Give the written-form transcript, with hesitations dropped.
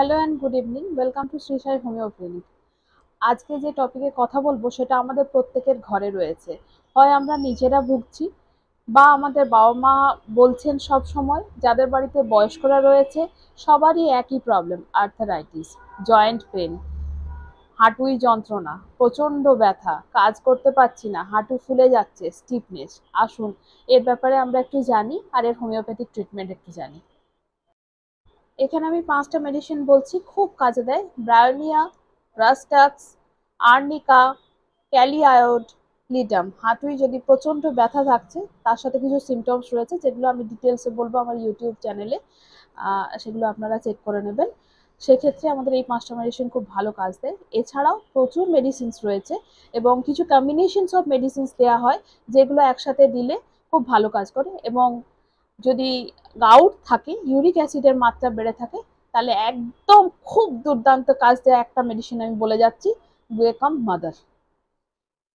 Hello and good evening, welcome to Shri Sai homeo clinic. আজকে যে টপিকে কথা বলবো সেটা আমাদের প্রত্যেকের ঘরে রয়েছে। হয় আমরা নিজেরা ভুগছি বা আমাদের বাবা মা বলছেন সব সময়, যাদের বাড়িতে বয়স্করা রয়েছে সবারই একই প্রবলেম, আর্থারাইটিস, জয়েন্ট পেন, হাঁটুই যন্ত্রণা, প্রচণ্ড ব্যথা, কাজ করতে পারছি না, হাঁটু ফুলে যাচ্ছে, স্টিফনেস। আসুন এর ব্যাপারে আমরা একটু জানি আর এর হোমিওপ্যাথিক ট্রিটমেন্ট একটু জানি। এখানে আমি 5টা মেডিসিন বলছি, খুব কাজে দেয়। Bryonia, rhus tox, arnica, kali iod, ledum. হাঁটুই যদি প্রচণ্ড ব্যথা থাকছে, তার সাথে কিছু সিমটমস রয়েছে যেগুলো আমি ডিটেলসে বলবো আমার ইউটিউব চ্যানেলে, সেগুলো আপনারা চেক করে নেবেন। সেক্ষেত্রে আমাদের এই 5টা মেডিসিন খুব ভালো কাজ দেয়। এছাড়াও প্রচুর মেডিসিনস রয়েছে এবং কিছু কম্বিনেশনস অফ মেডিসিনস দেওয়া হয় যেগুলো একসাথে দিলে খুব ভালো কাজ করে। এবং যদি গাউট থাকে, ইউরিক অ্যাসিডের মাত্রা বেড়ে থাকে, তাহলে একদম খুব দুর্দান্ত কাজ দেয় একটা মেডিসিন আমি বলে যাচ্ছি, ওয়েকাম মাদার।